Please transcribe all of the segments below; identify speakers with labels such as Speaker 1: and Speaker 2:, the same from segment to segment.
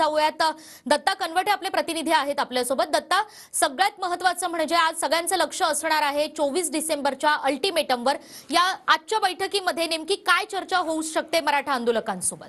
Speaker 1: जाऊयात. दत्ता कनवटे आपले प्रतिनिधी आहेत आपल्यासोबत. दत्ता, सगळ्यात महत्त्वाचं म्हणजे आज सगळ्यांचं लक्ष असणार आहे 24 डिसेंबरच्या अल्टिमेटमवर. या आजच्या बैठकीमध्ये नेमकी काय चर्चा होऊ शकते मराठा आंदोलकांसोबत?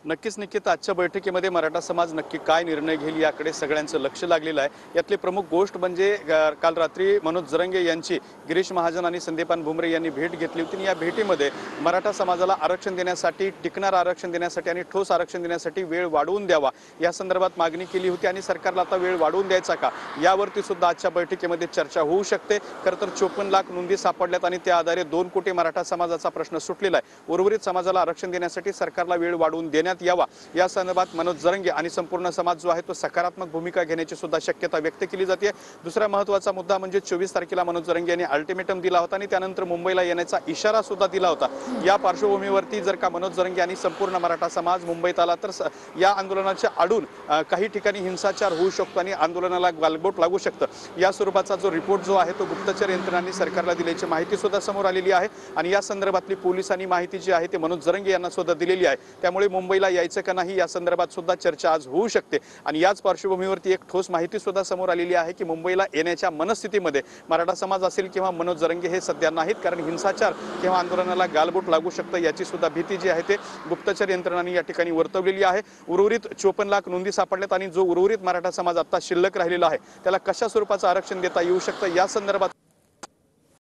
Speaker 2: नक्कीच निकिता, आजच्या बैठकीमध्ये मराठा समाज नक्की काय निर्णय घेईल याकडे सगळ्यांचं लक्ष लागलेलं आहे. यातली प्रमुख गोष्ट म्हणजे काल रात्री मनोज जरंगे यांची गिरीश महाजन आणि संदीपान भुमरे यांनी भेट घेतली होती. या भेटीमध्ये मराठा समाजाला आरक्षण देण्यासाठी, टिकणारं आरक्षण देण्यासाठी आणि ठोस आरक्षण देण्यासाठी वेळ वाढवून द्यावा या संदर्भात मागणी केली होती. आणि सरकारला आता वेळ वाढवून द्यायचा का यावरती सुद्धा आजच्या बैठकीमध्ये चर्चा होऊ शकते. खरं तर 54 लाख नोंदी सापडल्यात आणि त्या आधारे 2 कोटी मराठा समाजाचा प्रश्न सुटलेला आहे. उर्वरित समाजाला आरक्षण देण्यासाठी सरकारला वेळ वाढवून देण्यात यावा या संदर्भात मनोज जरंगे आणि संपूर्ण समाज जो आहे तो सकारात्मक भूमिका घेण्याची सुद्धा शक्यता व्यक्त केली जाते. दुसरा महत्त्वाचा मुद्दा म्हणजे 24 तारखेला मनोज जरंगे यांनी अल्टिमेटम दिला होता आणि त्यानंतर मुंबईला येण्याचा इशारा सुद्धा दिला होता. या पार्श्वभूमीवरती जर का मनोज जरंगे आणि संपूर्ण मराठा समाज मुंबईत आला तर या आंदोलनाच्या आडून काही ठिकाणी हिंसाचार होऊ शकतो आणि आंदोलनाला गालबोट लागू शकतं. या स्वरूपाचा जो रिपोर्ट जो आहे तो गुप्तचर यंत्रणांनी सरकारला दिल्याची माहिती सुद्धा समोर आलेली आहे. आणि या संदर्भातली पोलिसांनी माहिती जी आहे ते मनोज जरंगे यांना सुद्धा दिलेली आहे. त्यामुळे मुंबईला यायचं का नाही या संदर्भात सुद्धा चर्चा आज होऊ शकते. आणि याच पार्श्वभूमीवरती एक ठोस माहिती सुद्धा समोर आलेली आहे की मुंबईला येण्याच्या मनस्थितीमध्ये मराठा समाज असेल किंवा मनोज जरंगे हे सध्या नाहीत, कारण हिंसाचार किंवा आंदोलनाला गालबोट लागू शकतं याची सुद्धा भीती जी आहे ते गुप्तचर यंत्रणांनी या ठिकाणी वर्तवलेली आहे. उर्वरित 54 लाख नोंदी सापडल्यात आणि जो उर्वरित मराठा समाज आता शिल्लक राहिलेला आहे त्याला कशा स्वरूपाचं आरक्षण देता येऊ शकतं या संदर्भात